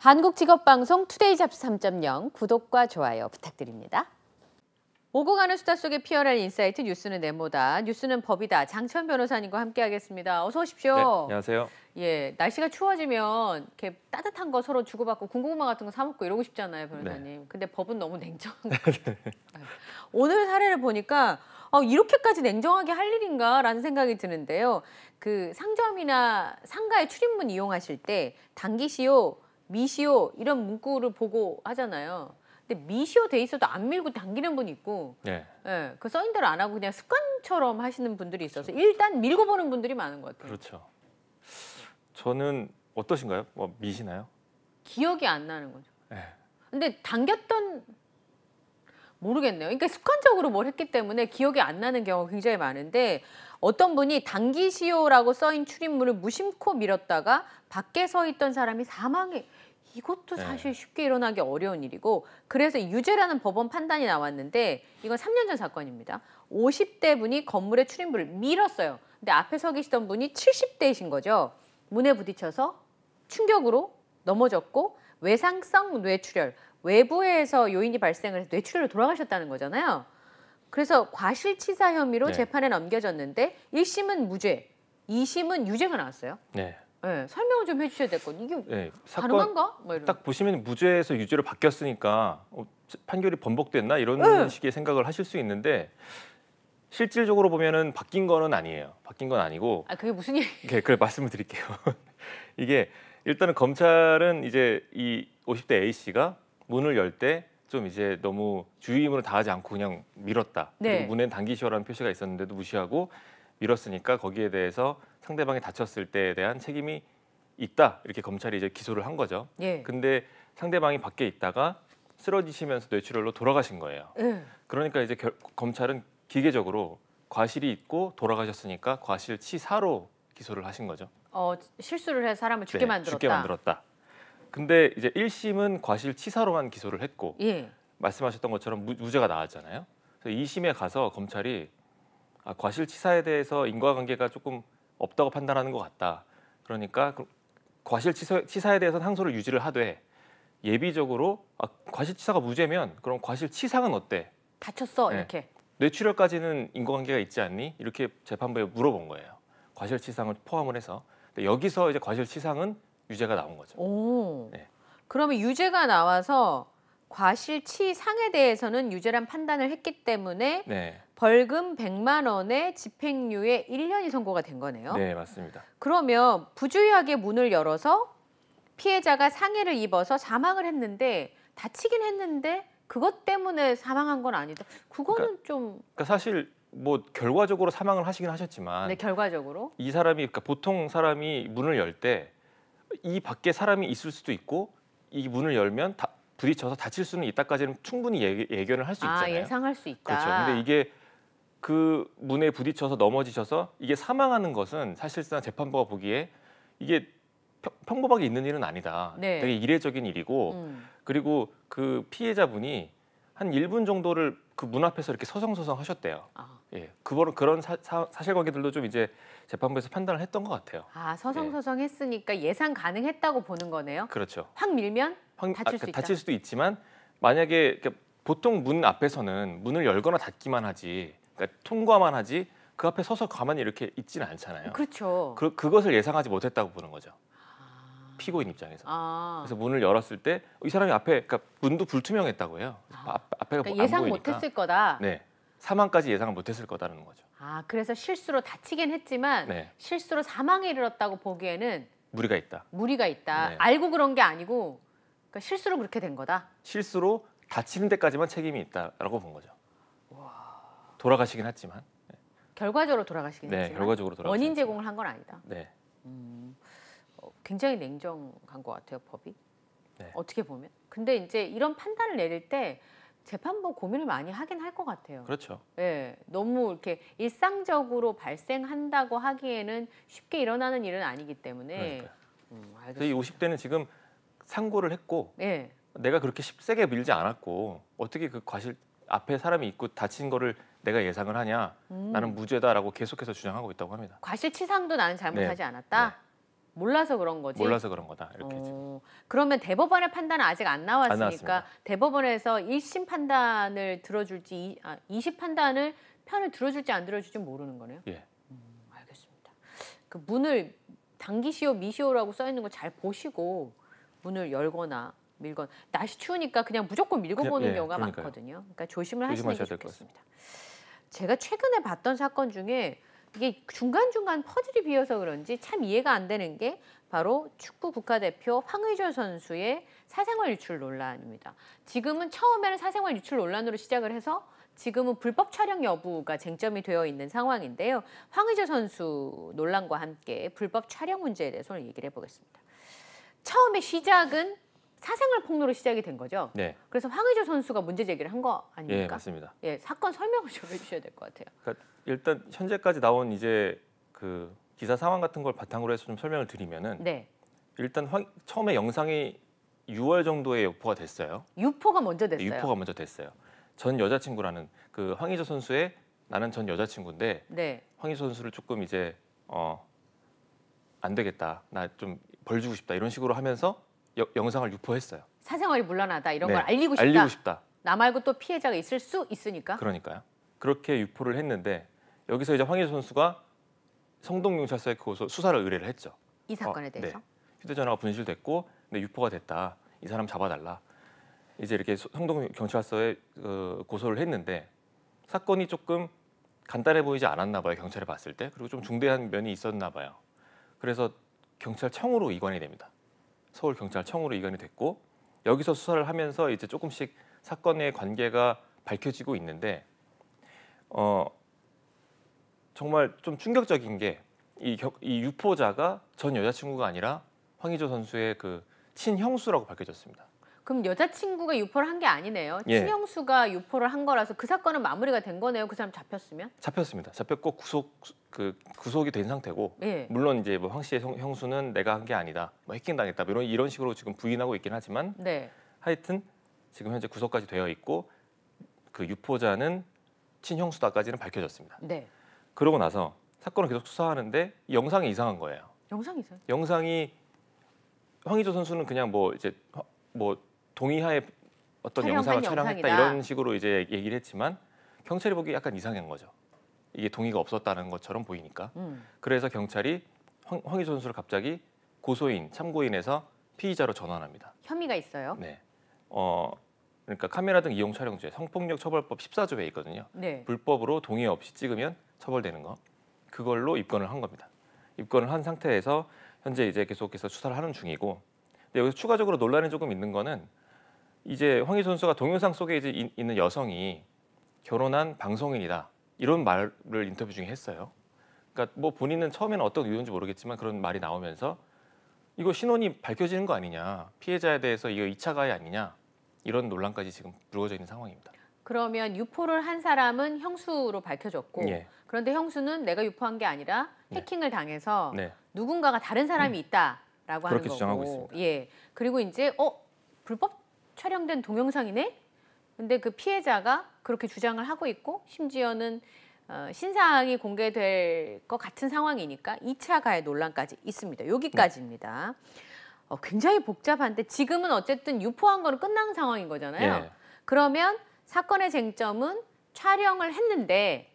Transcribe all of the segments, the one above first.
한국직업방송 투데이 잡스 3.0 구독과 좋아요 부탁드립니다. 오고 가는 수다 속에 피어날 인사이트 뉴스는 네모다. 뉴스는 법이다. 장천 변호사님과 함께하겠습니다. 어서 오십시오. 네, 안녕하세요. 예, 날씨가 추워지면 이렇게 따뜻한 거 서로 주고받고 군고구마 같은 거 사 먹고 이러고 싶잖아요, 변호사님. 네. 근데 법은 너무 냉정한 거 같아요. 오늘 사례를 보니까 이렇게까지 냉정하게 할 일인가라는 생각이 드는데요. 그 상점이나 상가의 출입문 이용하실 때 당기시오, 미시오 이런 문구를 보고 하잖아요. 근데 미시오 돼 있어도 안 밀고 당기는 분이 있고, 네. 예, 그 써인 대로 안 하고 그냥 습관처럼 하시는 분들이 있어서 일단 밀고 보는 분들이 많은 것 같아요. 그렇죠. 저는 어떠신가요? 뭐 미시나요? 기억이 안 나는 거죠. 네. 근데 당겼던 모르겠네요. 그러니까 습관적으로 뭘 했기 때문에 기억이 안 나는 경우가 굉장히 많은데 어떤 분이 당기시오라고 써인 출입문을 무심코 밀었다가 밖에 서 있던 사람이 사망해. 이것도 사실 쉽게 일어나기 어려운 일이고 그래서 유죄라는 법원 판단이 나왔는데 이건 3년 전 사건입니다. 50대 분이 건물의 출입문을 밀었어요. 근데 앞에 서 계시던 분이 70대이신 거죠. 문에 부딪혀서 충격으로 넘어졌고 외상성 뇌출혈, 외부에서 요인이 발생을 해서 뇌출혈로 돌아가셨다는 거잖아요. 그래서 과실치사 혐의로 재판에 넘겨졌는데 1심은 무죄, 2심은 유죄가 나왔어요. 네. 네, 설명을 좀 해주셔야 될 것 같아요. 이게 사건 가능한가? 뭐 이런. 딱 보시면 무죄에서 유죄로 바뀌었으니까 판결이 번복됐나 이런 식의 생각을 하실 수 있는데 실질적으로 보면은 바뀐 거는 아니에요. 바뀐 건 아니고. 그게 무슨 얘기? 네, 그걸 말씀을 드릴게요. 이게 일단은 검찰은 이제 이 50대 A 씨가 문을 열 때 좀 이제 너무 주의문을 다하지 않고 그냥 밀었다. 네. 그리고 문엔 당기시오라는 표시가 있었는데도 무시하고 밀었으니까 거기에 대해서 상대방이 다쳤을 때에 대한 책임이 있다. 이렇게 검찰이 이제 기소를 한 거죠. 예. 근데 상대방이 밖에 있다가 쓰러지시면서 뇌출혈로 돌아가신 거예요. 그러니까 이제 검찰은 기계적으로 과실이 있고 돌아가셨으니까 과실치사로 기소를 하신 거죠. 실수를 해서 사람을 죽게 만들었다. 죽게 만들었다. 근데 이제 1심은 과실치사로만 기소를 했고 말씀하셨던 것처럼 무죄가 나왔잖아요. 그래서 2심에 가서 검찰이 과실치사에 대해서 인과관계가 조금 없다고 판단하는 것 같다. 그러니까 과실치사에 대해서는 항소를 유지를 하되 예비적으로 과실치사가 무죄면 그럼 과실치상은 어때? 다쳤어 이렇게. 뇌출혈까지는 인과관계가 있지 않니? 이렇게 재판부에 물어본 거예요. 과실치상을 포함을 해서. 근데 여기서 이제 과실치상은 유죄가 나온 거죠. 오. 네. 그러면 유죄가 나와서 과실치상에 대해서는 유죄란 판단을 했기 때문에 벌금 100만 원에 집행유예 1년이 선고가 된 거네요. 네, 맞습니다. 그러면 부주의하게 문을 열어서 피해자가 상해를 입어서 사망을 했는데 다치긴 했는데 그것 때문에 사망한 건 아니다. 그거는 그러니까 사실 뭐 결과적으로 사망을 하시긴 하셨지만 네, 결과적으로 이 사람이 그러니까 보통 사람이 문을 열 때 이 밖에 사람이 있을 수도 있고 이 문을 열면 부딪혀서 다칠 수는 있다까지는 충분히 예견을 할 수 있잖아요. 예상할 수 있다. 그렇죠. 근데 이게 그 문에 부딪혀서 넘어지셔서 이게 사망하는 것은 사실상 재판부가 보기에 이게 평범하게 있는 일은 아니다. 되게 이례적인 일이고 그리고 그 피해자분이 한 1분 정도를 그 문 앞에서 이렇게 서성서성 하셨대요. 그런 사실관계들도 좀 이제 재판부에서 판단을 했던 것 같아요. 서성서성 했으니까 예상 가능했다고 보는 거네요. 그렇죠. 확 밀면 다칠 수 있다. 다칠 수도 있지만 만약에 보통 문 앞에서는 문을 열거나 닫기만 하지, 그러니까 통과만 하지 그 앞에 서서 가만히 이렇게 있지는 않잖아요. 그렇죠. 그것을 예상하지 못했다고 보는 거죠. 피고인 입장에서. 그래서 문을 열었을 때 이 사람이 앞에 그러니까 문도 불투명했다고 해요. 앞에가 그러니까 예상 못했을 거다. 네, 사망까지 예상을 못했을 거다라는 거죠. 그래서 실수로 다치긴 했지만 실수로 사망에 이르렀다고 보기에는 무리가 있다. 무리가 있다. 알고 그런 게 아니고 그러니까 실수로 그렇게 된 거다. 실수로 다치는 데까지만 책임이 있다라고 본 거죠. 돌아가시긴 했지만. 결과적으로 돌아가시긴 했지만. 결과적으로 돌아가시긴 원인 제공을 한 건 아니다. 네. 굉장히 냉정한 것 같아요, 법이. 어떻게 보면. 근데 이제 이런 판단을 내릴 때 재판부 고민을 많이 하긴 할 것 같아요. 그렇죠. 너무 이렇게 일상적으로 발생한다고 하기에는 쉽게 일어나는 일은 아니기 때문에. 이 50대는 지금 상고를 했고 내가 그렇게 세게 밀지 않았고 어떻게 그 과실 앞에 사람이 있고 다친 거를 내가 예상을 하냐. 나는 무죄다라고 계속해서 주장하고 있다고 합니다. 과실치상도 나는 잘못하지 않았다. 몰라서 그런 거지. 몰라서 그런 거다 이렇게. 그러면 대법원의 판단은 아직 안 나왔으니까 나왔습니다. 대법원에서 1심 판단을 들어줄지 2심 판단을 편을 들어줄지 안 들어줄지 모르는 거네요. 예. 알겠습니다. 그 문을 당기시오 미시오라고 써 있는 거 잘 보시고 문을 열거나 밀거나 날씨 추우니까 그냥 무조건 밀고 보는 경우가 그러니까요. 많거든요. 그러니까 조심을 하시는 게 조심하셔야 될 것 좋겠습니다. 제가 최근에 봤던 사건 중에 이게 중간중간 퍼즐이 비어서 그런지 참 이해가 안 되는 게 바로 축구 국가대표 황의조 선수의 사생활 유출 논란입니다. 지금은 처음에는 사생활 유출 논란으로 시작을 해서 지금은 불법 촬영 여부가 쟁점이 되어 있는 상황인데요. 황의조 선수 논란과 함께 불법 촬영 문제에 대해서 오늘 얘기를 해보겠습니다. 처음에 시작은 사생활 폭로로 시작이 된 거죠. 네. 그래서 황의조 선수가 문제 제기를 한 거 아닙니까? 예, 맞습니다. 예, 사건 설명을 좀 해주셔야 될 것 같아요. 그러니까 일단 현재까지 나온 이제 그 기사 상황 같은 걸 바탕으로 해서 좀 설명을 드리면은 네. 일단 처음에 영상이 6월 정도에 유포가 됐어요. 유포가 먼저 됐어요. 유포가 먼저 됐어요. 전 여자친구라는 그 황의조 선수의 나는 전 여자친구인데 네. 황의조 선수를 조금 이제 안 되겠다. 나 좀 벌 주고 싶다. 이런 식으로 하면서 영상을 유포했어요. 사생활이 문란하다 이런 네, 걸 알리고 싶다. 알리고 싶다. 나 말고 또 피해자가 있을 수 있으니까. 그러니까요. 그렇게 유포를 했는데 여기서 이제 황의조 선수가 성동경찰서에 수사를 의뢰를 했죠. 이 사건에 대해서. 네. 휴대전화가 분실됐고 근데 유포가 됐다. 이 사람 잡아달라. 이제 이렇게 성동경찰서에 고소를 했는데 사건이 조금 간단해 보이지 않았나 봐요. 경찰에 봤을 때. 그리고 좀 중대한 면이 있었나 봐요. 그래서 경찰청으로 이관이 됩니다. 서울경찰청으로 이관이 됐고 여기서 수사를 하면서 이제 조금씩 사건의 관계가 밝혀지고 있는데 정말 좀 충격적인 게 이 유포자가 전 여자친구가 아니라 황의조 선수의 그 친형수라고 밝혀졌습니다. 그럼 여자친구가 유포를 한 게 아니네요. 예. 친형수가 유포를 한 거라서 그 사건은 마무리가 된 거네요. 그 사람 잡혔으면? 잡혔습니다. 잡혔고 구속이 된 상태고 예. 물론 이제 뭐 황 씨의 형수는 내가 한 게 아니다. 뭐 해킹당했다. 이런 식으로 지금 부인하고 있긴 하지만 네. 하여튼 지금 현재 구속까지 되어 있고 그 유포자는 친형수다까지는 밝혀졌습니다. 네. 그러고 나서 사건을 계속 수사하는데 이 영상이 이상한 거예요. 영상이 있어요? 영상이 황의조 선수는 그냥 뭐 동의하에 어떤 영상을 촬영했다 영상이다. 이런 식으로 이제 얘기를 했지만 경찰이 보기 약간 이상한 거죠. 이게 동의가 없었다는 것처럼 보이니까. 그래서 경찰이 황의조 선수를 갑자기 고소인, 참고인에서 피의자로 전환합니다. 혐의가 있어요? 네. 그러니까 카메라 등 이용 촬영죄, 성폭력 처벌법 14조에 있거든요. 네. 불법으로 동의 없이 찍으면 처벌되는 거. 그걸로 입건을 한 겁니다. 입건을 한 상태에서 현재 이제 계속해서 수사를 하는 중이고. 근데 여기서 추가적으로 논란이 조금 있는 거는 이제 황의조 선수가 동영상 속에 이제 있는 여성이 결혼한 방송인이다. 이런 말을 인터뷰 중에 했어요. 그러니까 뭐 본인은 처음에는 어떤 의도인지 모르겠지만 그런 말이 나오면서 이거 신원이 밝혀지는 거 아니냐. 피해자에 대해서 이거 2차 가해 아니냐. 이런 논란까지 지금 불거져 있는 상황입니다. 그러면 유포를 한 사람은 형수로 밝혀졌고 예. 그런데 형수는 내가 유포한 게 아니라 해킹을 당해서 네. 누군가가 다른 사람이 있다라고 하는 그렇게 거고. 주장하고 있습니다. 예. 그리고 이제 불법 촬영된 동영상이네? 근데 그 피해자가 그렇게 주장을 하고 있고 심지어는 신상이 공개될 것 같은 상황이니까 2차 가해 논란까지 있습니다. 여기까지입니다. 굉장히 복잡한데 지금은 어쨌든 유포한 거는 끝난 상황인 거잖아요. 예. 그러면 사건의 쟁점은 촬영을 했는데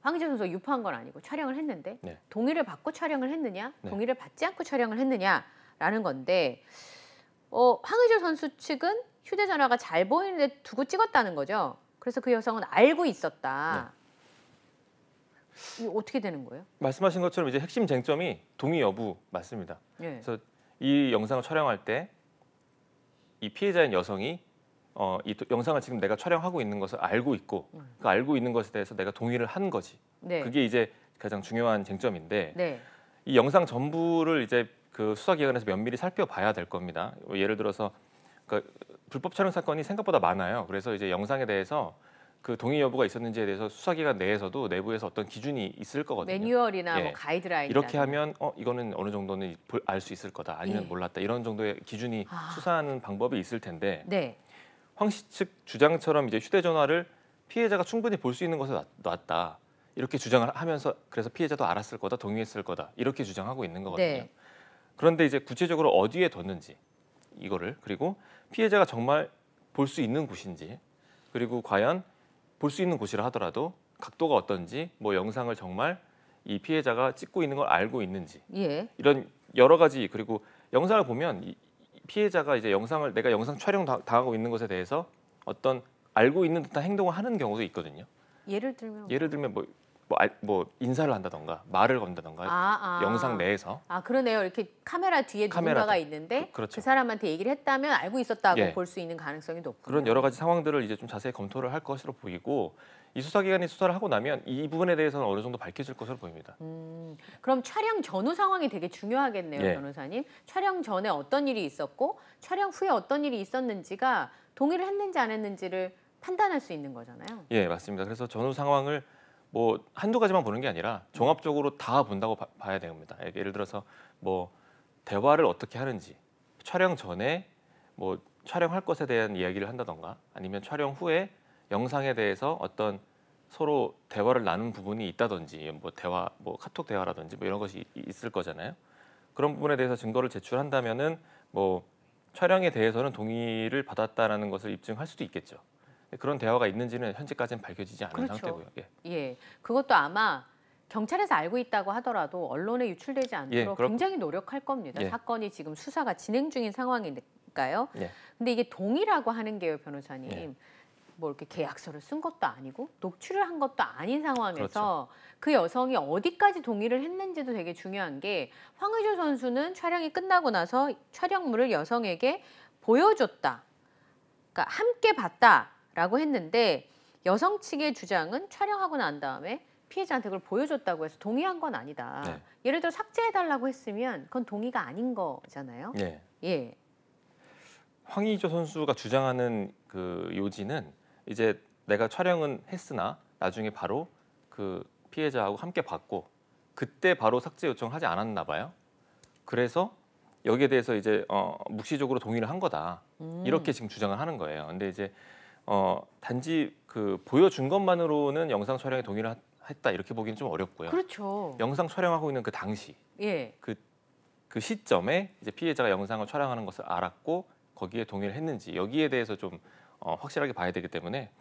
황의조 선수가 유포한 건 아니고 촬영을 했는데 네. 동의를 받고 촬영을 했느냐, 네. 동의를 받지 않고 촬영을 했느냐라는 건데 황의조 선수 측은 휴대전화가 잘 보이는데 두고 찍었다는 거죠. 그래서 그 여성은 알고 있었다. 이거 어떻게 되는 거예요? 말씀하신 것처럼 이제 핵심 쟁점이 동의 여부 맞습니다. 네. 그래서 이 영상을 촬영할 때 이 피해자인 여성이 이 영상을 지금 내가 촬영하고 있는 것을 알고 있고 그 알고 있는 것에 대해서 내가 동의를 한 거지. 네. 그게 이제 가장 중요한 쟁점인데 네. 이 영상 전부를 이제 그 수사기관에서 면밀히 살펴봐야 될 겁니다. 예를 들어서 그러니까 불법 촬영 사건이 생각보다 많아요. 그래서 이제 영상에 대해서 그 동의 여부가 있었는지에 대해서 수사기관 내에서도 내부에서 어떤 기준이 있을 거거든요. 매뉴얼이나 예. 뭐 가이드라인 이렇게 하면 이거는 어느 정도는 알 수 있을 거다. 아니면 예. 몰랐다. 이런 정도의 기준이 수사하는 방법이 있을 텐데 네. 황 씨 측 주장처럼 이제 휴대전화를 피해자가 충분히 볼 수 있는 곳에 놨다. 이렇게 주장을 하면서 그래서 피해자도 알았을 거다, 동의했을 거다. 이렇게 주장하고 있는 거거든요. 네. 그런데 이제 구체적으로 어디에 뒀는지 이거를, 그리고 피해자가 정말 볼 수 있는 곳인지, 그리고 과연 볼 수 있는 곳이라 하더라도 각도가 어떤지, 뭐 영상을 정말 이 피해자가 찍고 있는 걸 알고 있는지, 예. 이런 여러 가지, 그리고 영상을 보면 이 피해자가 이제 내가 영상 촬영 당하고 있는 것에 대해서 어떤 알고 있는 듯한 행동을 하는 경우도 있거든요. 예를 들면 뭐 인사를 한다던가 말을 건다던가 영상 내에서. 그러네요. 이렇게 카메라 뒤에 누군가가 있는데 그렇죠. 그 사람한테 얘기를 했다면 알고 있었다고 예. 볼 수 있는 가능성이 높고 그런 여러 가지 상황들을 이제 좀 자세히 검토를 할 것으로 보이고, 이 수사기관이 수사를 하고 나면 이 부분에 대해서는 어느 정도 밝혀질 것으로 보입니다. 그럼 촬영 전후 상황이 되게 중요하겠네요, 예. 변호사님. 촬영 전에 어떤 일이 있었고 촬영 후에 어떤 일이 있었는지가 동의를 했는지 안 했는지를 판단할 수 있는 거잖아요. 예, 맞습니다. 그래서 전후 상황을 뭐 한두 가지만 보는 게 아니라 종합적으로 다 본다고 봐야 됩니다. 예를 들어서 뭐 대화를 어떻게 하는지, 촬영 전에 뭐 촬영할 것에 대한 이야기를 한다던가, 아니면 촬영 후에 영상에 대해서 어떤 서로 대화를 나눈 부분이 있다든지, 뭐 카톡 대화라든지 뭐 이런 것이 있을 거잖아요. 그런 부분에 대해서 증거를 제출한다면은 뭐 촬영에 대해서는 동의를 받았다라는 것을 입증할 수도 있겠죠. 그런 대화가 있는지는 현재까지는 밝혀지지 않은 그렇죠. 상태고요. 예. 예, 그것도 아마 경찰에서 알고 있다고 하더라도 언론에 유출되지 않도록 굉장히 노력할 겁니다. 예. 사건이 지금 수사가 진행 중인 상황이니까요. 예. 근데 이게 동의라고 하는 게요, 변호사님. 예. 뭐 이렇게 계약서를 쓴 것도 아니고 녹취를 한 것도 아닌 상황에서 그렇죠. 그 여성이 어디까지 동의를 했는지도 되게 중요한 게, 황의조 선수는 촬영이 끝나고 나서 촬영물을 여성에게 보여줬다. 그러니까 함께 봤다라고 했는데, 여성 측의 주장은 촬영하고 난 다음에 피해자한테 그걸 보여줬다고 해서 동의한 건 아니다. 네. 예를 들어 삭제해달라고 했으면 그건 동의가 아닌 거잖아요. 예. 예. 황의조 선수가 주장하는 그 요지는 이제 내가 촬영은 했으나 나중에 바로 그 피해자하고 함께 봤고 그때 바로 삭제 요청하지 않았나 봐요. 그래서 여기에 대해서 이제 묵시적으로 동의를 한 거다. 이렇게 지금 주장을 하는 거예요. 근데 이제 단지 그 보여준 것만으로는 영상 촬영에 동의를 했다 이렇게 보기는 좀 어렵고요. 그렇죠. 영상 촬영하고 있는 그 당시, 예. 그 시점에 이제 피해자가 영상을 촬영하는 것을 알았고 거기에 동의를 했는지, 여기에 대해서 좀 확실하게 봐야 되기 때문에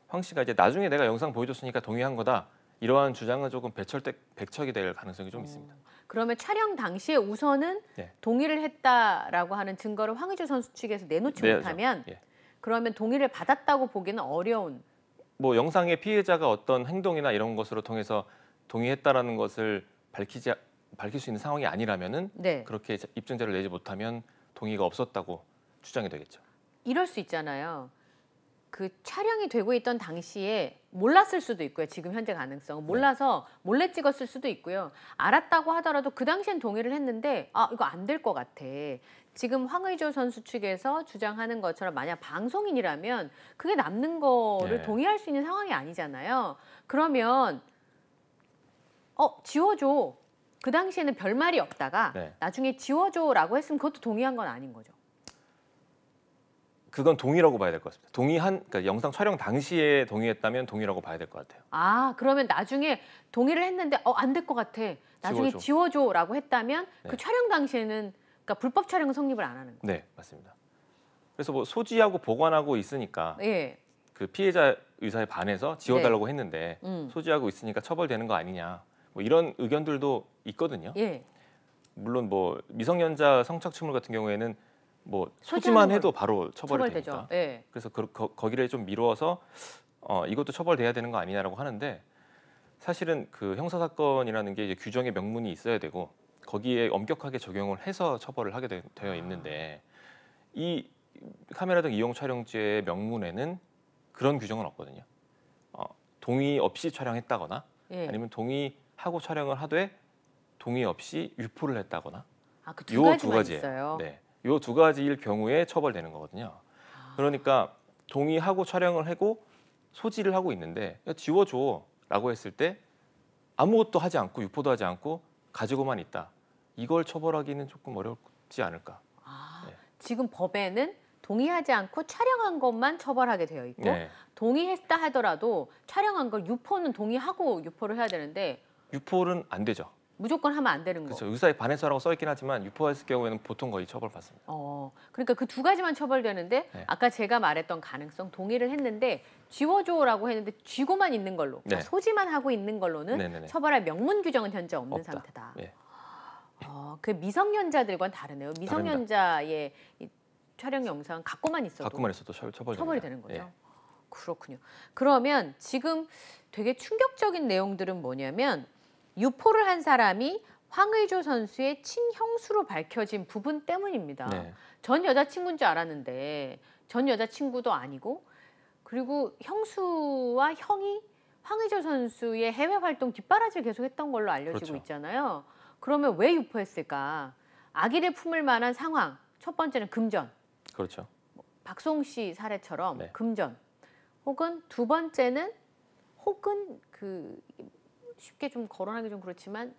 황 씨가 이제 나중에 내가 영상 보여줬으니까 동의한 거다, 이러한 주장은 조금 배척이 될 가능성이 좀 있습니다. 그러면 촬영 당시에 우선은 네. 동의를 했다라고 하는 증거를 황의조 선수 측에서 내놓지 못하면 예. 그러면 동의를 받았다고 보기는 어려운. 뭐 영상의 피해자가 어떤 행동이나 이런 것으로 통해서 동의했다라는 것을 밝힐 수 있는 상황이 아니라면은 네. 그렇게 입증자를 내지 못하면 동의가 없었다고 추정이 되겠죠. 이럴 수 있잖아요. 그 촬영이 되고 있던 당시에 몰랐을 수도 있고요. 지금 현재 가능성은 몰라서 몰래 찍었을 수도 있고요. 알았다고 하더라도 그 당시엔 동의를 했는데 이거 안 될 것 같아. 지금 황의조 선수 측에서 주장하는 것처럼 만약 방송인이라면 그게 남는 거를 동의할 수 있는 상황이 아니잖아요. 그러면 지워줘. 그 당시에는 별말이 없다가 나중에 지워줘라고 했으면 그것도 동의한 건 아닌 거죠. 그건 동의라고 봐야 될 것 같습니다. 그러니까 영상 촬영 당시에 동의했다면 동의라고 봐야 될 것 같아요. 그러면 나중에 동의를 했는데 안 될 것 같아. 나중에 지워줘라고 했다면 그 촬영 당시에는, 그러니까 불법 촬영은 성립을 안 하는 거예요. 네, 맞습니다. 그래서 뭐 소지하고 보관하고 있으니까 그 피해자 의사에 반해서 지워달라고 했는데 소지하고 있으니까 처벌되는 거 아니냐, 뭐 이런 의견들도 있거든요. 물론 뭐 미성년자 성착취물 같은 경우에는 뭐 소지만 해도 바로 처벌이 되니까. 그래서 거기를 좀 미루어서 이것도 처벌돼야 되는 거 아니냐라고 하는데, 사실은 그 형사 사건이라는 게 이제 규정의 명문이 있어야 되고 거기에 엄격하게 적용을 해서 처벌을 하게 되어 있는데, 이 카메라 등 이용 촬영죄의 명문에는 그런 규정은 없거든요. 동의 없이 촬영했다거나 아니면 동의하고 촬영을 하되 동의 없이 유포를 했다거나, 그 두 가지만 있어요. 네. 요 두 가지일 경우에 처벌되는 거거든요. 그러니까 동의하고 촬영을 하고 소지를 하고 있는데 지워줘라고 했을 때 아무것도 하지 않고 유포도 하지 않고 가지고만 있다. 이걸 처벌하기는 조금 어렵지 않을까. 지금 법에는 동의하지 않고 촬영한 것만 처벌하게 되어 있고 동의했다 하더라도 촬영한 걸 유포는 동의하고 유포를 해야 되는데 유포는 안 되죠. 무조건 하면 안 되는 거. 그렇죠. 의사에 반해서라고 써 있긴 하지만 유포했을 경우에는 보통 거의 처벌받습니다. 그러니까 그 두 가지만 처벌되는데 네. 아까 제가 말했던 가능성 동의를 했는데 쥐워줘라고 했는데 쥐고만 있는 걸로 네. 소지만 하고 있는 걸로는 네네네. 처벌할 명문 규정은 현재 없는 없다. 상태다. 네. 그 미성년자들과는 다르네요. 미성년자의 이 촬영 영상 갖고만 있어도 처벌이 되는 거죠. 예. 그렇군요. 그러면 지금 되게 충격적인 내용들은 뭐냐면 유포를 한 사람이 황의조 선수의 친형수로 밝혀진 부분 때문입니다. 네. 전 여자친구인 줄 알았는데 전 여자친구도 아니고 그리고 형수와 형이 황의조 선수의 해외 활동 뒷바라지를 계속했던 걸로 알려지고 그렇죠. 있잖아요. 그러면 왜 유포했을까? 아기를 품을 만한 상황. 첫 번째는 금전. 그렇죠. 박송 씨 사례처럼 네. 금전. 혹은 두 번째는 혹은 그 쉽게 좀 거론하기 좀 그렇지만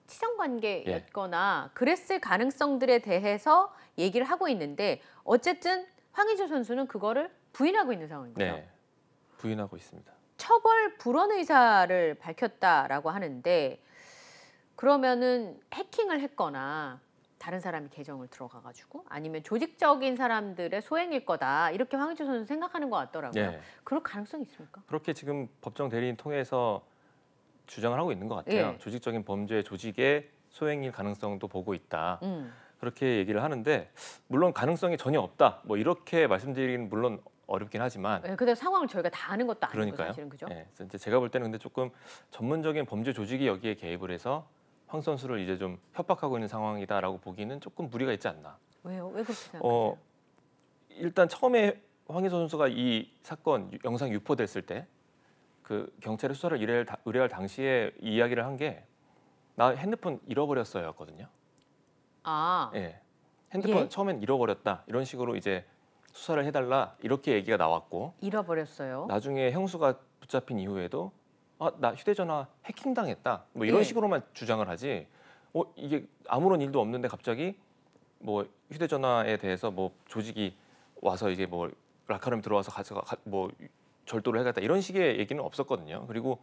치정 관계였거나 예. 그랬을 가능성들에 대해서 얘기를 하고 있는데 어쨌든 황의조 선수는 그거를 부인하고 있는 상황입니다. 네. 부인하고 있습니다. 처벌 불원 의사를 밝혔다라고 하는데 그러면은 해킹을 했거나 다른 사람이 계정을 들어가가지고 아니면 조직적인 사람들의 소행일 거다 이렇게 황의조 선수 생각하는 것 같더라고요. 예. 그럴 가능성이 있습니까? 그렇게 지금 법정 대리인 통해서 주장을 하고 있는 것 같아요. 예. 조직적인 범죄 조직의 소행일 가능성도 보고 있다. 그렇게 얘기를 하는데 물론 가능성이 전혀 없다. 뭐 이렇게 말씀드리기는 물론 어렵긴 하지만. 네, 근데 상황을 저희가 다 아는 것도 아니고 사실은 그죠? 네, 이제 제가 볼 때는 근데 조금 전문적인 범죄 조직이 여기에 개입을 해서 황 선수를 이제 좀 협박하고 있는 상황이다라고 보기는 조금 무리가 있지 않나. 왜요? 왜 그렇게 생각하세요? 일단 처음에 황의조 선수가 이 사건 영상 유포됐을 때 그 경찰에 수사를 의뢰할 당시에 이야기를 한 게 나 핸드폰 잃어버렸어요였거든요. 아, 예, 핸드폰 예? 처음엔 잃어버렸다 이런 식으로 이제 수사를 해달라 이렇게 얘기가 나왔고 잃어버렸어요. 나중에 형수가 붙잡힌 이후에도 나 휴대전화 해킹당했다 뭐 이런 예. 식으로만 주장을 하지 이게 아무런 일도 없는데 갑자기 뭐 휴대전화에 대해서 뭐 조직이 와서 이게 뭐 라카룸 들어와서 뭐 절도를 해갔다 이런 식의 얘기는 없었거든요. 그리고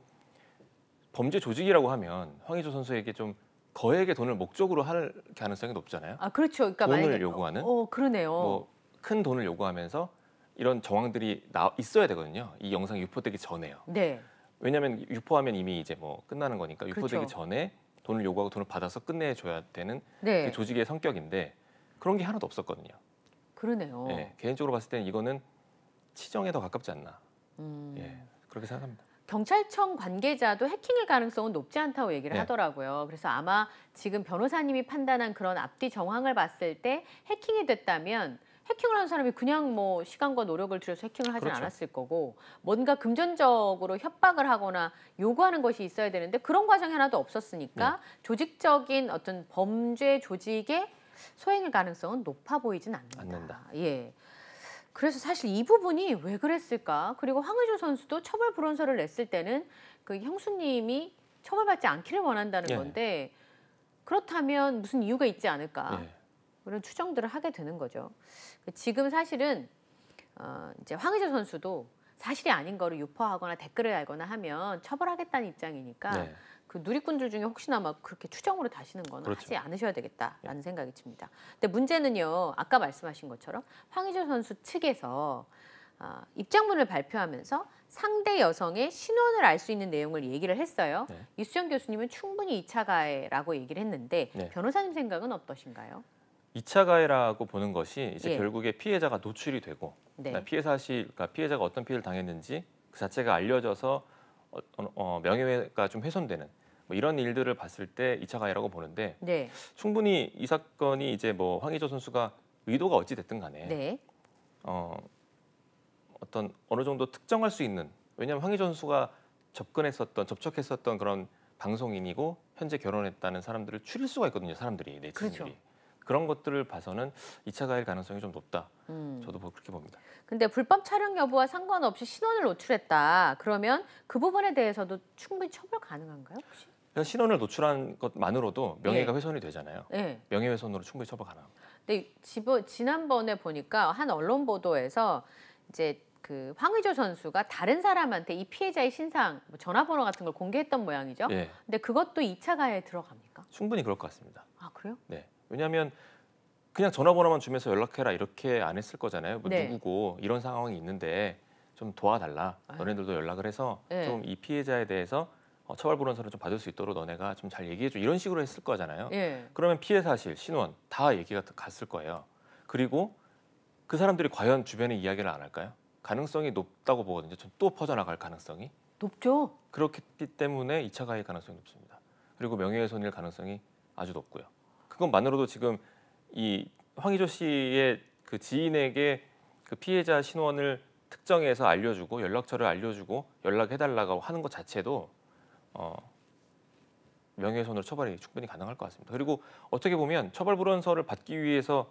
범죄 조직이라고 하면 황의조 선수에게 좀 거액의 돈을 목적으로 할 가능성이 높잖아요. 아 그렇죠. 그러니까 돈을 만약에, 요구하는. 그러네요. 뭐 큰 돈을 요구하면서 이런 정황들이 있어야 되거든요. 이 영상 유포되기 전에요. 네. 왜냐하면 유포하면 이미 이제 뭐 끝나는 거니까 유포되기 그렇죠. 전에 돈을 요구하고 돈을 받아서 끝내줘야 되는 네. 조직의 성격인데 그런 게 하나도 없었거든요. 그러네요. 네, 개인적으로 봤을 때는 이거는 치정에 더 가깝지 않나. 예, 그렇게 생각합니다. 경찰청 관계자도 해킹일 가능성은 높지 않다고 얘기를 하더라고요. 그래서 아마 지금 변호사님이 판단한 그런 앞뒤 정황을 봤을 때 해킹이 됐다면 해킹을 한 사람이 그냥 뭐 시간과 노력을 들여서 해킹을 하진 그렇죠. 않았을 거고 뭔가 금전적으로 협박을 하거나 요구하는 것이 있어야 되는데 그런 과정이 하나도 없었으니까 조직적인 어떤 범죄 조직의 소행일 가능성은 높아 보이진 않는다. 예. 그래서 사실 이 부분이 왜 그랬을까? 그리고 황의조 선수도 처벌 불원서를 냈을 때는 그 형수님이 처벌받지 않기를 원한다는 건데 그렇다면 무슨 이유가 있지 않을까? 그런 추정들을 하게 되는 거죠. 지금 사실은 이제 황의조 선수도 사실이 아닌 거를 유포하거나 댓글을 달거나 하면 처벌하겠다는 입장이니까 그 누리꾼들 중에 혹시나 막 그렇게 추정으로 다시는 거는 그렇죠. 하지 않으셔야 되겠다라는 생각이 듭니다. 근데 문제는요, 아까 말씀하신 것처럼 황의조 선수 측에서 입장문을 발표하면서 상대 여성의 신원을 알 수 있는 내용을 얘기를 했어요. 이수정 교수님은 충분히 2차 가해라고 얘기를 했는데 변호사님 생각은 어떠신가요? 2차 가해라고 보는 것이 이제 결국에 피해자가 노출이 되고 그러니까 피해자가 어떤 피해를 당했는지 그 자체가 알려져서 명예가 좀 훼손되는 뭐 이런 일들을 봤을 때 2차 가해라고 보는데 충분히 이 사건이 이제 뭐 황의조 선수가 의도가 어찌 됐든 간에 어떤 어느 정도 특정할 수 있는 왜냐하면 황의조 선수가 접촉했었던 그런 방송인이고 현재 결혼했다는 사람들을 추릴 수가 있거든요. 사람들이 네티즌들이. 그렇죠. 그런 것들을 봐서는 2차 가해일 가능성이 좀 높다. 저도 그렇게 봅니다. 근데 불법 촬영 여부와 상관없이 신원을 노출했다. 그러면 그 부분에 대해서도 충분히 처벌 가능한가요? 혹시? 신원을 노출한 것만으로도 명예가 훼손이 되잖아요. 명예훼손으로 충분히 처벌 가능합니다. 근데 지난번에 보니까 한 언론 보도에서 이제 그 황의조 선수가 다른 사람한테 이 피해자의 신상, 뭐 전화번호 같은 걸 공개했던 모양이죠. 예. 근데 그것도 2차 가해에 들어갑니까? 충분히 그럴 것 같습니다. 아, 그래요? 네. 왜냐하면 그냥 전화번호만 주면서 연락해라 이렇게 안 했을 거잖아요. 뭐 네. 누구고 이런 상황이 있는데 좀 도와달라. 너네들도 연락을 해서 네. 좀 이 피해자에 대해서 처벌 불원서를 좀 받을 수 있도록 너네가 좀 잘 얘기해줘. 이런 식으로 했을 거잖아요. 예. 그러면 피해 사실, 신원 다 얘기가 갔을 거예요. 그리고 그 사람들이 과연 주변에 이야기를 안 할까요? 가능성이 높다고 보거든요. 좀 또 퍼져나갈 가능성이. 높죠. 그렇기 때문에 2차 가해 가능성이 높습니다. 그리고 명예훼손일 가능성이 아주 높고요. 그것만으로도 지금 이 황의조 씨의 그 지인에게 그 피해자 신원을 특정해서 알려주고 연락처를 알려주고 연락해달라고 하는 것 자체도 명예훼손으로 처벌이 충분히 가능할 것 같습니다. 그리고 어떻게 보면 처벌 불원서를 받기 위해서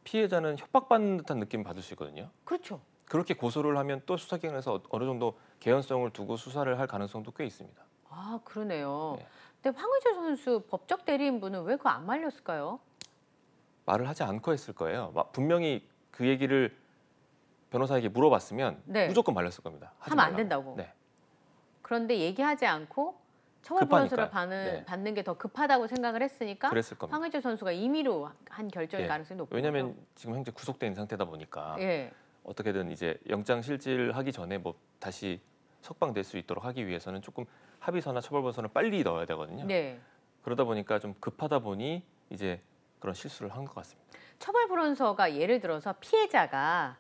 피해자는 협박받는 듯한 느낌을 받을 수 있거든요. 그렇죠. 그렇게 고소를 하면 또 수사기관에서 어느 정도 개연성을 두고 수사를 할 가능성도 꽤 있습니다. 아, 그러네요. 네. 근데 황의조 선수 법적 대리인분은 왜 그거 안 말렸을까요? 말을 하지 않고 했을 거예요. 분명히 그 얘기를 변호사에게 물어봤으면 네. 무조건 말렸을 겁니다. 하면 안 된다고. 네. 그런데 얘기하지 않고 처벌 불원서를 네. 받는 게 더 급하다고 생각을 했으니까 그랬을 겁니다. 황의조 선수가 임의로 한 결정일 가능성이 높죠. 왜냐하면 지금 현재 구속된 상태다 보니까 예. 어떻게든 이제 영장 실질하기 전에 뭐 다시 석방될 수 있도록 하기 위해서는 조금 합의서나 처벌 불원서를 빨리 넣어야 되거든요. 네. 그러다 보니까 좀 급하다 보니 이제 그런 실수를 한 것 같습니다. 처벌 불원서가 예를 들어서 피해자가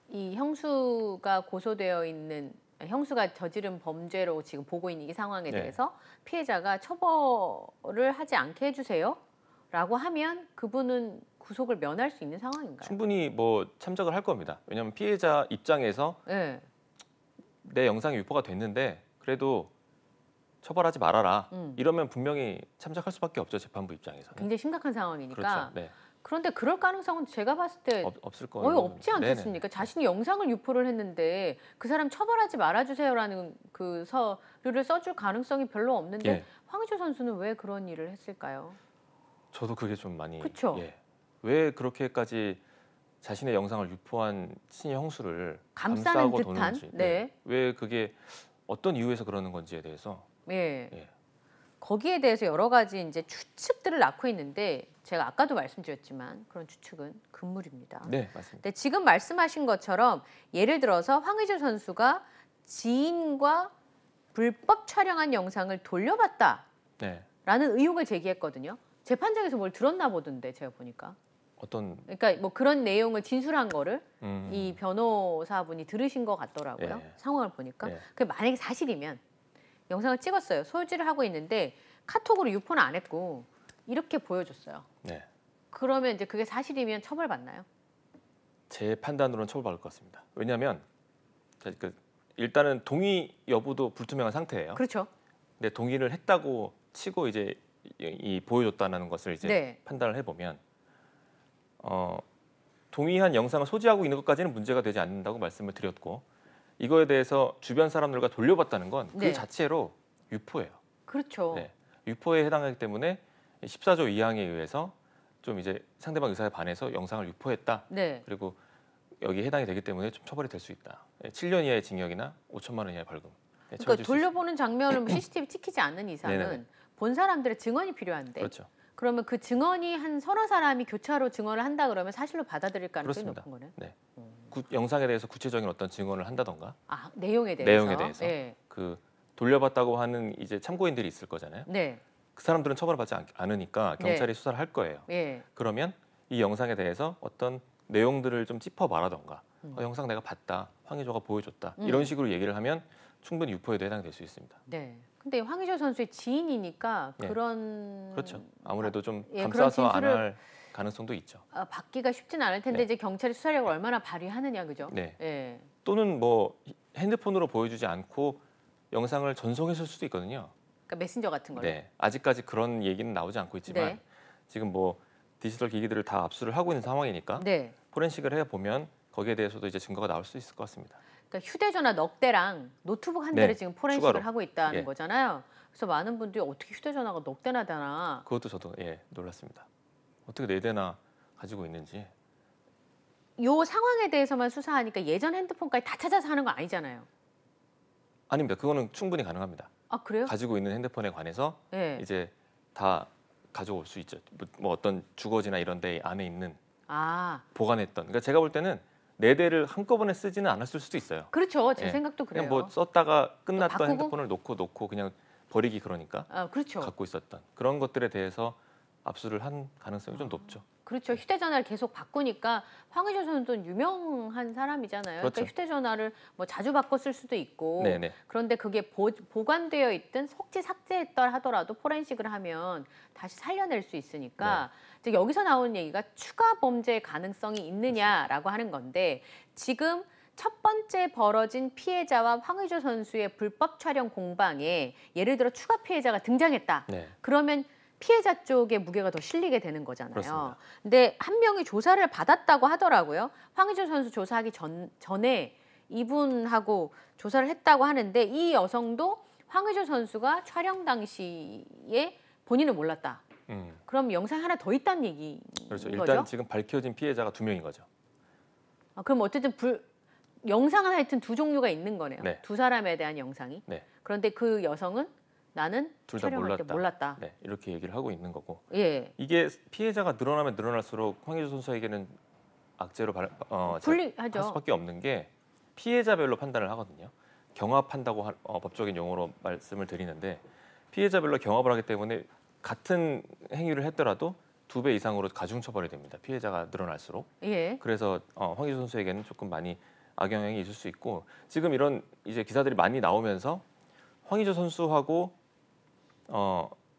이 형수가 고소되어 있는 형수가 저지른 범죄로 지금 보고 있는 이 상황에 네. 대해서 피해자가 처벌을 하지 않게 해주세요라고 하면 그분은 구속을 면할 수 있는 상황인가요? 충분히 뭐 참작을 할 겁니다. 왜냐하면 피해자 입장에서 네. 내 영상이 유포가 됐는데 그래도 처벌하지 말아라. 이러면 분명히 참작할 수밖에 없죠. 재판부 입장에서는. 굉장히 심각한 상황이니까. 그렇죠. 네. 그런데 그럴 가능성은 제가 봤을 때 없을 거예요. 거의 없지 않겠습니까? 네네. 자신이 영상을 유포를 했는데 그 사람 처벌하지 말아주세요라는 그 서류를 써줄 가능성이 별로 없는데 예. 황의조 선수는 왜 그런 일을 했을까요? 저도 그게 좀 많이. 그쵸? 예. 왜 그렇게까지 자신의 영상을 유포한 친히 형수를 감싸는 감싸고 듯한? 도는지. 네. 왜 그게 어떤 이유에서 그러는 건지에 대해서. 예. 예. 거기에 대해서 여러 가지 이제 추측들을 낳고 있는데 제가 아까도 말씀드렸지만 그런 추측은 금물입니다. 네, 맞습니다. 근데 지금 말씀하신 것처럼 예를 들어서 황의조 선수가 지인과 불법 촬영한 영상을 돌려봤다라는 네. 의혹을 제기했거든요. 재판장에서 뭘 들었나 보던데 제가 보니까. 어떤 그러니까 뭐 그런 내용을 진술한 거를 이 변호사분이 들으신 것 같더라고요. 예. 상황을 보니까. 예. 그 만약에 사실이면 영상을 찍었어요. 소지를 하고 있는데 카톡으로 유포는 안 했고 이렇게 보여줬어요. 네. 그러면 이제 그게 사실이면 처벌받나요? 제 판단으로는 처벌받을 것 같습니다. 왜냐하면 일단은 동의 여부도 불투명한 상태예요. 그렇죠. 근데 동의를 했다고 치고 이제 이 보여줬다는 것을 이제 네. 판단을 해보면 동의한 영상을 소지하고 있는 것까지는 문제가 되지 않는다고 말씀을 드렸고 이거에 대해서 주변 사람들과 돌려봤다는 건 그 네. 자체로 유포예요. 그렇죠. 네. 유포에 해당하기 때문에 14조 2항에 의해서 좀 이제 상대방 의사에 반해서 영상을 유포했다. 네. 그리고 여기에 해당이 되기 때문에 좀 처벌이 될 수 있다. 7년 이하의 징역이나 5천만 원 이하의 벌금. 네, 그러니까 돌려보는 장면을 뭐 CCTV 찍히지 않는 이상은 네네. 본 사람들의 증언이 필요한데 그렇죠. 그러면 그 증언이 한 서너 사람이 교차로 증언을 한다 그러면 사실로 받아들일 가능성이 그렇습니다. 높은 거네요. 네. 영상에 대해서 구체적인 어떤 증언을 한다던가 아, 내용에 대해서. 내용에 대해서 네. 그 돌려봤다고 하는 이제 참고인들이 있을 거잖아요. 네. 그 사람들은 처벌을 받지 않으니까 경찰이 수사를 할 거예요. 네. 그러면 이 영상에 대해서 어떤 내용들을 좀 짚어 말하던가 영상 내가 봤다, 황의조가 보여줬다 이런 식으로 얘기를 하면 충분히 유포에도 해당될 수 있습니다. 네. 근데 황의조 선수의 지인이니까 네. 그런 그렇죠. 아무래도 좀 예, 감싸서 안 그런 할 가능성도 있죠. 받기가 쉽진 않을 텐데 네. 이제 경찰이 수사력을 얼마나 발휘하느냐 그죠? 네. 예. 또는 뭐 핸드폰으로 보여주지 않고 영상을 전송했을 수도 있거든요. 그러니까 메신저 같은 걸로. 네, 아직까지 그런 얘기는 나오지 않고 있지만 네. 지금 뭐 디지털 기기들을 다 압수를 하고 있는 상황이니까 네. 포렌식을 해 보면 거기에 대해서도 이제 증거가 나올 수 있을 것 같습니다. 그러니까 휴대전화 넉 대랑 노트북 한 네, 대를 지금 포렌식을 추가로. 하고 있다는 예. 거잖아요. 그래서 많은 분들이 어떻게 휴대전화가 넉 대나 되나. 그것도 저도 놀랐습니다. 어떻게 4대나 가지고 있는지. 요 상황에 대해서만 수사하니까 예전 핸드폰까지 다 찾아서 하는 거 아니잖아요. 아닙니다. 그거는 충분히 가능합니다. 아 그래요? 가지고 있는 핸드폰에 관해서 네. 이제 다 가져올 수 있죠. 뭐 어떤 주거지나 이런 데 안에 있는 보관했던. 그러니까 제가 볼 때는 4대를 한꺼번에 쓰지는 않았을 수도 있어요. 그렇죠. 제 예. 생각도 그래요. 그냥 뭐 썼다가 끝났던 바꾸고? 핸드폰을 놓고 그냥 버리기 그러니까 그렇죠. 갖고 있었던 그런 것들에 대해서 압수를 한 가능성이 좀 높죠. 그렇죠. 휴대전화를 계속 바꾸니까 황의조 선수는 유명한 사람이잖아요. 그렇죠. 그러니까 휴대전화를 뭐 자주 바꿨을 수도 있고 네네. 그런데 그게 보관되어 있든 속지 삭제했다 하더라도 포렌식을 하면 다시 살려낼 수 있으니까 이제 여기서 나오는 얘기가 추가 범죄 가능성이 있느냐라고 하는 건데 지금 첫 번째 벌어진 피해자와 황의조 선수의 불법 촬영 공방에 예를 들어 추가 피해자가 등장했다. 네. 그러면 피해자 쪽에 무게가 더 실리게 되는 거잖아요. 그렇습니다. 근데 한 명이 조사를 받았다고 하더라고요. 황의조 선수 조사하기 전에 이분하고 조사를 했다고 하는데 이 여성도 황의조 선수가 촬영 당시에 본인을 몰랐다. 그럼 영상 하나 더 있다는 얘기인 그렇죠. 거죠? 일단 지금 밝혀진 피해자가 2명인 거죠. 그럼 어쨌든 영상은 하여튼 2종류가 있는 거네요. 네. 2사람에 대한 영상이. 네. 그런데 그 여성은 나는 둘 다 촬영할 때 몰랐다. 네, 이렇게 얘기를 하고 있는 거고. 예. 이게 피해자가 늘어나면 늘어날수록 황의조 선수에게는 악재로 할 불리하죠. 수밖에 없는 게 피해자별로 판단을 하거든요. 경합한다고 법적인 용어로 말씀을 드리는데 피해자별로 경합을 하기 때문에 같은 행위를 했더라도 2배 이상으로 가중 처벌이 됩니다. 피해자가 늘어날수록. 예. 그래서 황의조 선수에게는 조금 많이 악영향이 있을 수 있고 지금 이런 이제 기사들이 많이 나오면서 황의조 선수하고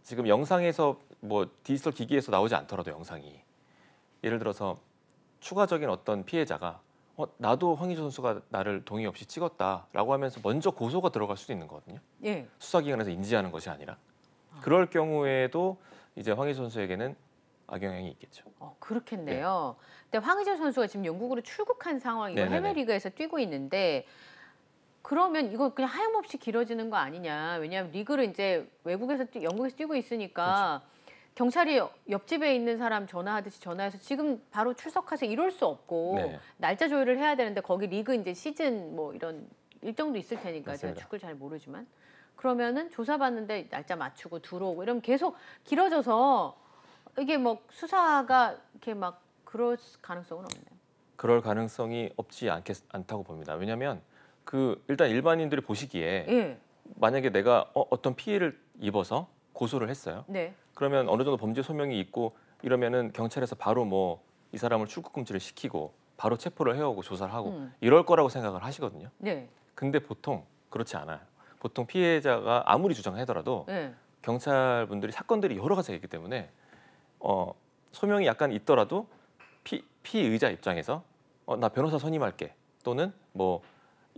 지금 영상에서 뭐 디지털 기기에서 나오지 않더라도 영상이 예를 들어서 추가적인 어떤 피해자가 나도 황의조 선수가 나를 동의 없이 찍었다라고 하면서 먼저 고소가 들어갈 수도 있는 거거든요. 예. 수사기관에서 인지하는 것이 아니라 그럴 경우에도 이제 황의조 선수에게는 악영향이 있겠죠. 그렇겠네요. 근데 황의조 선수가 지금 영국으로 출국한 상황이고 해외 리그에서 뛰고 있는데 그러면 이거 그냥 하염없이 길어지는 거 아니냐. 왜냐하면 리그를 이제 영국에서 뛰고 있으니까 그렇죠. 경찰이 옆집에 있는 사람 전화하듯이 전화해서 지금 바로 출석하세요 이럴 수 없고 날짜 조율을 해야 되는데 거기 리그 이제 시즌 뭐 이런 일정도 있을 테니까 맞습니다. 제가 축구를 잘 모르지만 그러면은 조사받는데 날짜 맞추고 들어오고 이러면 계속 길어져서 이게 뭐 수사가 이렇게 막 그럴 가능성은 없나요? 그럴 가능성이 없지 않다고 봅니다. 왜냐하면 일단 일반인들이 보시기에 만약에 내가 어떤 피해를 입어서 고소를 했어요. 네. 그러면 어느 정도 범죄 소명이 있고 이러면은 경찰에서 바로 뭐 이 사람을 출국 금지를 시키고 바로 체포를 해오고 조사를 하고 이럴 거라고 생각을 하시거든요. 네. 근데 보통 그렇지 않아요. 보통 피해자가 아무리 주장하더라도 경찰분들이 사건들이 여러 가지가 있기 때문에 소명이 약간 있더라도 피의자 입장에서 나 변호사 선임할게 또는 뭐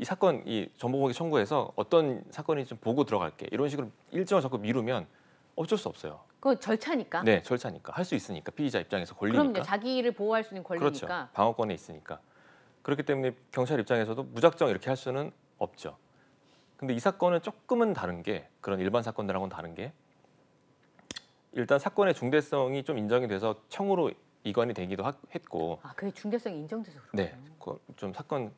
이 사건 이 정보공개 청구해서 어떤 사건이 좀 보고 들어갈게 이런 식으로 일정을 자꾸 미루면 어쩔 수 없어요. 그 절차니까. 네, 절차니까 할 수 있으니까 피의자 입장에서 권리니까. 그럼요. 자기를 보호할 수 있는 권리니까. 그렇죠. 방어권에 있으니까. 그렇기 때문에 경찰 입장에서도 무작정 이렇게 할 수는 없죠. 근데 이 사건은 조금은 다른 게 그런 일반 사건들하고는 다른 게 일단 사건의 중대성이 좀 인정이 돼서 청으로 이관이 되기도 했고. 그게 중대성이 인정돼서 그렇군요. 네, 좀 사건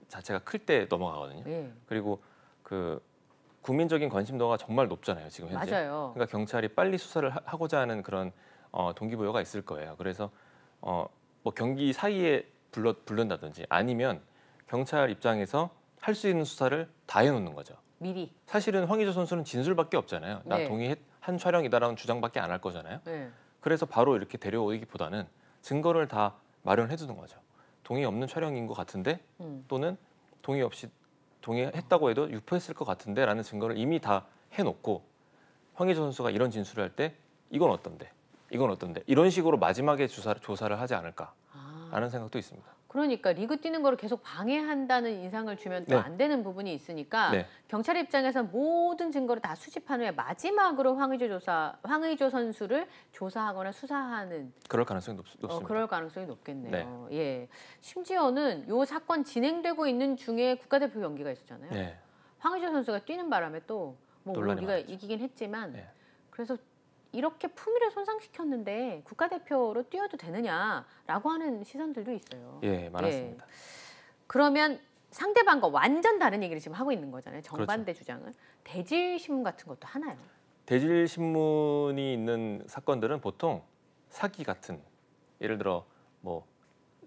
자체가 클 때 넘어가거든요. 그리고 국민적인 관심도가 정말 높잖아요, 지금 현재. 맞아요. 그러니까 경찰이 빨리 수사를 하고자 하는 그런 동기부여가 있을 거예요. 그래서 뭐 경기 사이에 부른다든지 아니면 경찰 입장에서 할 수 있는 수사를 다 해놓는 거죠. 미리. 사실은 황의조 선수는 진술밖에 없잖아요. 나 동의한 촬영이다라는 주장밖에 안 할 거잖아요. 그래서 바로 이렇게 데려오기보다는 증거를 다 마련해 두는 거죠. 동의 없는 촬영인 것 같은데 또는 동의 없이 동의했다고 해도 유포했을 것 같은데 라는 증거를 이미 다 해놓고 황의조 선수가 이런 진술을 할 때 이건 어떤데 이건 어떤데 이런 식으로 마지막에 조사를 하지 않을까라는 생각도 있습니다. 그러니까 리그 뛰는 거를 계속 방해한다는 인상을 주면 또 안 되는 부분이 있으니까 경찰 입장에서 모든 증거를 다 수집한 후에 마지막으로 황의조 선수를 조사하거나 수사하는 그럴 가능성이 높습니다. 그럴 가능성이 높겠네요. 예. 심지어는 요 사건 진행되고 있는 중에 국가대표 경기가 있었잖아요. 황의조 선수가 뛰는 바람에 또 뭐 우리가 이기긴 했지만 그래서 이렇게 품위를 손상시켰는데 국가대표로 뛰어도 되느냐라고 하는 시선들도 있어요. 예, 많았습니다. 그러면 상대방과 완전 다른 얘기를 지금 하고 있는 거잖아요. 정반대 그렇죠. 주장을. 대질 신문 같은 것도 하나요? 대질 신문이 있는 사건들은 보통 사기 같은, 예를 들어 뭐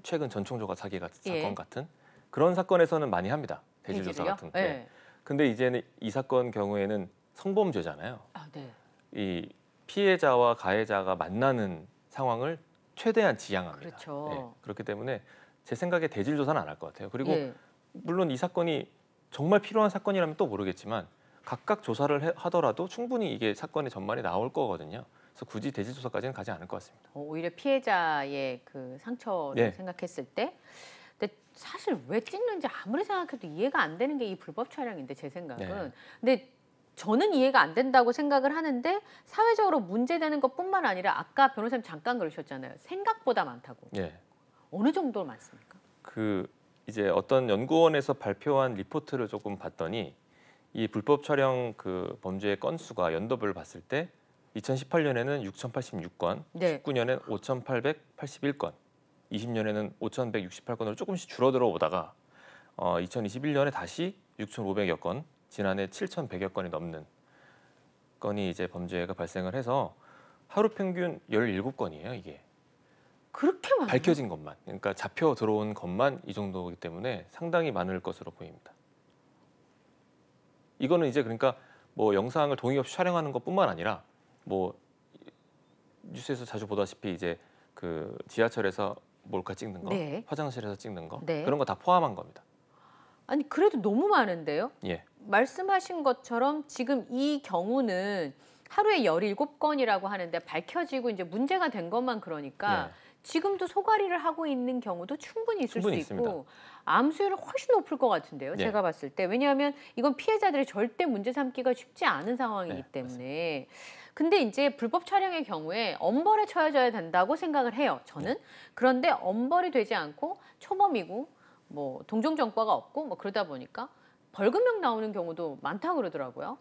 최근 전총조가 사기 같은 사건 같은 그런 사건에서는 많이 합니다. 대질 조사 같은 거. 네. 근데 이제는 이 사건 경우에는 성범죄잖아요. 아, 네. 이 피해자와 가해자가 만나는 상황을 최대한 지양합니다. 그렇죠. 네. 그렇기 때문에 제 생각에 대질 조사는 안 할 것 같아요. 그리고 물론 이 사건이 정말 필요한 사건이라면 또 모르겠지만 각각 조사를 하더라도 충분히 이게 사건의 전말이 나올 거거든요. 그래서 굳이 대질 조사까지는 가지 않을 것 같습니다. 오히려 피해자의 그 상처를 생각했을 때, 근데 사실 왜 찍는지 아무리 생각해도 이해가 안 되는 게 이 불법 촬영인데 제 생각은. 근데 저는 이해가 안 된다고 생각을 하는데 사회적으로 문제되는 것뿐만 아니라 아까 변호사님 잠깐 그러셨잖아요. 생각보다 많다고. 어느 정도 많습니까? 그 이제 어떤 연구원에서 발표한 리포트를 조금 봤더니 이 불법 촬영 그 범죄의 건수가 연도별로 봤을 때 2018년에는 6,086건, 19년에는 5,881건, 20년에는 5,168건으로 조금씩 줄어들어 오다가 2021년에 다시 6,500여 건, 지난해 7,100여 건이 넘는 건이 이제 범죄가 발생을 해서 하루 평균 17건이에요, 이게. 그렇게 많아요? 밝혀진 것만, 그러니까 잡혀 들어온 것만 이 정도이기 때문에 상당히 많을 것으로 보입니다. 이거는 이제 그러니까 뭐 영상을 동의 없이 촬영하는 것뿐만 아니라 뭐 뉴스에서 자주 보다시피 이제 그 지하철에서 몰카 찍는 거, 화장실에서 찍는 거 그런 거 다 포함한 겁니다. 아니 그래도 너무 많은데요? 예. 말씀하신 것처럼 지금 이 경우는 하루에 17건이라고 하는데 밝혀지고 이제 문제가 된 것만 그러니까 지금도 소가리를 하고 있는 경우도 충분히 있을 수 있고 암수율은 훨씬 높을 것 같은데요. 제가 봤을 때. 왜냐하면 이건 피해자들이 절대 문제 삼기가 쉽지 않은 상황이기 때문에. 근데 이제 불법 촬영의 경우에 엄벌에 처해져야 된다고 생각을 해요. 저는. 그런데 엄벌이 되지 않고 초범이고 뭐 동종전과가 없고 뭐 그러다 보니까 벌금형 나오는 경우도 많다고 그러더라고요.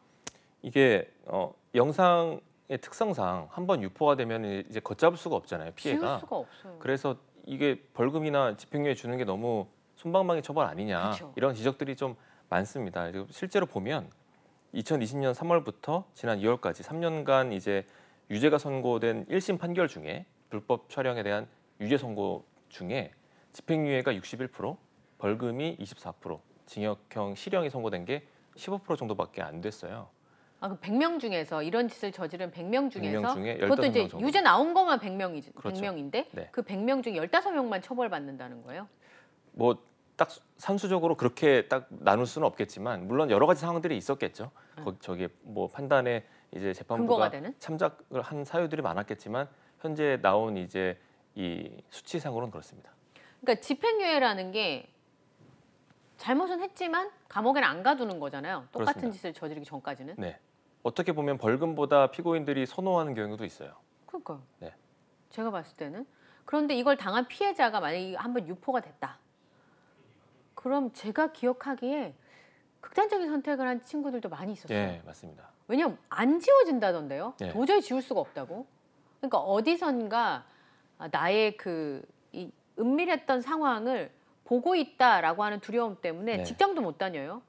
이게 영상의 특성상 한번 유포가 되면 이제 걷잡을 수가 없잖아요, 피해가. 지울 수가 없어요. 그래서 이게 벌금이나 집행유예 주는 게 너무 솜방망이 처벌 아니냐, 이런 지적들이 좀 많습니다. 실제로 보면 2020년 3월부터 지난 2월까지 3년간 이제 유죄가 선고된 1심 판결 중에 불법 촬영에 대한 유죄 선고 중에 집행유예가 61%, 벌금이 24%, 징역형 실형이 선고된 게 15% 정도밖에 안 됐어요. 아, 그 100명 중에서 이런 짓을 저지른 100명 중에서 100명 중에 그것도 이제 정도. 유죄 나온 것만 100명이지, 그렇죠. 100명인데 그 100명 중에 15명만 처벌받는다는 거예요? 뭐 딱 산수적으로 그렇게 딱 나눌 수는 없겠지만 물론 여러 가지 상황들이 있었겠죠. 저기 뭐 판단에 이제 재판부가 참작을 한 사유들이 많았겠지만 현재 나온 이제 이 수치상으로는 그렇습니다. 그러니까 집행유예라는 게 잘못은 했지만 감옥에는 안 가두는 거잖아요. 똑같은 그렇습니다. 짓을 저지르기 전까지는. 네. 어떻게 보면 벌금보다 피고인들이 선호하는 경우도 있어요. 그러니까요. 네. 제가 봤을 때는. 그런데 이걸 당한 피해자가 만약에 한번 유포가 됐다. 그럼 제가 기억하기에 극단적인 선택을 한 친구들도 많이 있었어요. 네, 맞습니다. 왜냐면 안 지워진다던데요. 도저히 지울 수가 없다고. 그러니까 어디선가 나의 이 은밀했던 상황을 보고 있다라고 하는 두려움 때문에 직장도 못 다녀요.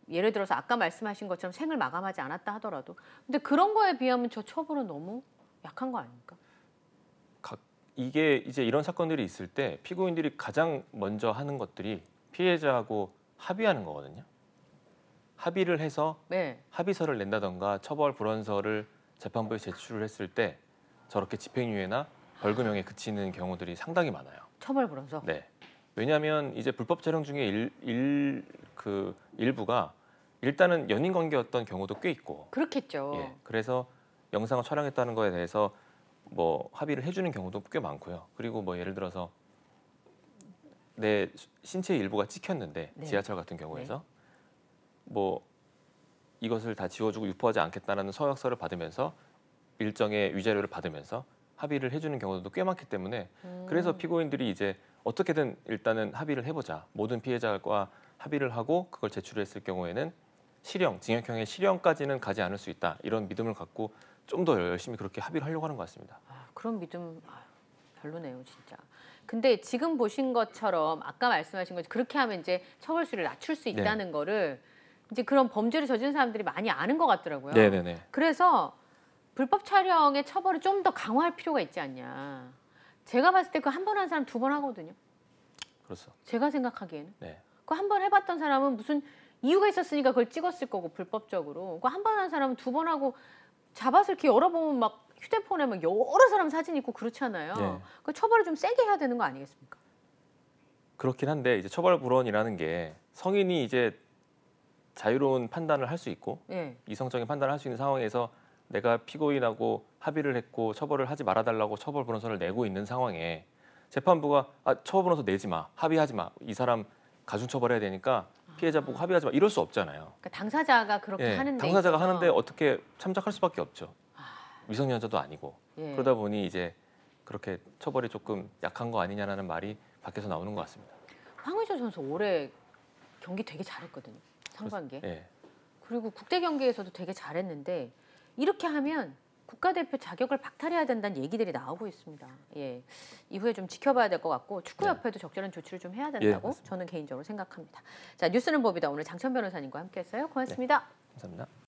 예를 들어서 아까 말씀하신 것처럼 생을 마감하지 않았다 하더라도. 근데 그런 거에 비하면 저 처벌은 너무 약한 거 아닙니까? 이게 이제 이런 사건들이 있을 때 피고인들이 가장 먼저 하는 것들이 피해자하고 합의하는 거거든요. 합의를 해서 합의서를 낸다던가 처벌 불원서를 재판부에 제출을 했을 때 저렇게 집행유예나 벌금형에 그치는 경우들이 상당히 많아요. 처벌 불원서? 네. 왜냐하면 이제 불법 촬영 중에 일부가 일단은 연인 관계였던 경우도 꽤 있고. 그렇겠죠. 그래서 영상을 촬영했다는 거에 대해서 뭐 합의를 해주는 경우도 꽤 많고요. 그리고 뭐 예를 들어서 내 신체의 일부가 찍혔는데 지하철 같은 경우에서 뭐 이것을 다 지워주고 유포하지 않겠다는 서약서를 받으면서 일정의 위자료를 받으면서 합의를 해주는 경우도 꽤 많기 때문에 그래서 피고인들이 이제 어떻게든 일단은 합의를 해보자. 모든 피해자과 합의를 하고 그걸 제출했을 경우에는 실형, 징역형의 실형까지는 가지 않을 수 있다. 이런 믿음을 갖고 좀 더 열심히 그렇게 합의를 하려고 하는 것 같습니다. 그런 믿음 별로네요, 진짜. 근데 지금 보신 것처럼 아까 말씀하신 것 그렇게 하면 이제 처벌수를 낮출 수 있다는 거를 이제 그런 범죄를 저지른 사람들이 많이 아는 것 같더라고요. 네네네. 그래서 불법 촬영의 처벌을 좀 더 강화할 필요가 있지 않냐. 제가 봤을 때 그 한 번 한 사람 2번 하거든요. 그렇죠. 제가 생각하기에는. 네. 그 한 번 해봤던 사람은 무슨 이유가 있었으니까 그걸 찍었을 거고 불법적으로. 그 한 번 한 사람은 2번 하고 잡아서 이렇게 열어보면 막 휴대폰에 막 여러 사람 사진 있고 그렇잖아요. 네. 그 처벌을 좀 세게 해야 되는 거 아니겠습니까? 그렇긴 한데 이제 처벌불원이라는 게 성인이 이제 자유로운 판단을 할 수 있고 이성적인 판단을 할 수 있는 상황에서 내가 피고인하고 합의를 했고 처벌을 하지 말아달라고 처벌불원서를 내고 있는 상황에 재판부가 처벌불원서 내지 마, 합의하지 마, 이 사람 가중처벌해야 되니까 피해자 보고 합의하지 마 이럴 수 없잖아요. 그러니까 당사자가 그렇게 하는데 당사자가 하는데 어떻게 참작할 수밖에 없죠. 미성년자도 아니고 그러다 보니 이제 그렇게 처벌이 조금 약한 거 아니냐라는 말이 밖에서 나오는 것 같습니다. 황의조 선수 올해 경기 되게 잘했거든요. 상반기에. 예. 그리고 국대 경기에서도 되게 잘했는데 이렇게 하면 국가대표 자격을 박탈해야 된다는 얘기들이 나오고 있습니다. 이후에 좀 지켜봐야 될 것 같고 축구협회도 적절한 조치를 좀 해야 된다고 저는 개인적으로 생각합니다. 자, 뉴스는 법이다. 오늘 장천 변호사님과 함께했어요. 고맙습니다. 감사합니다.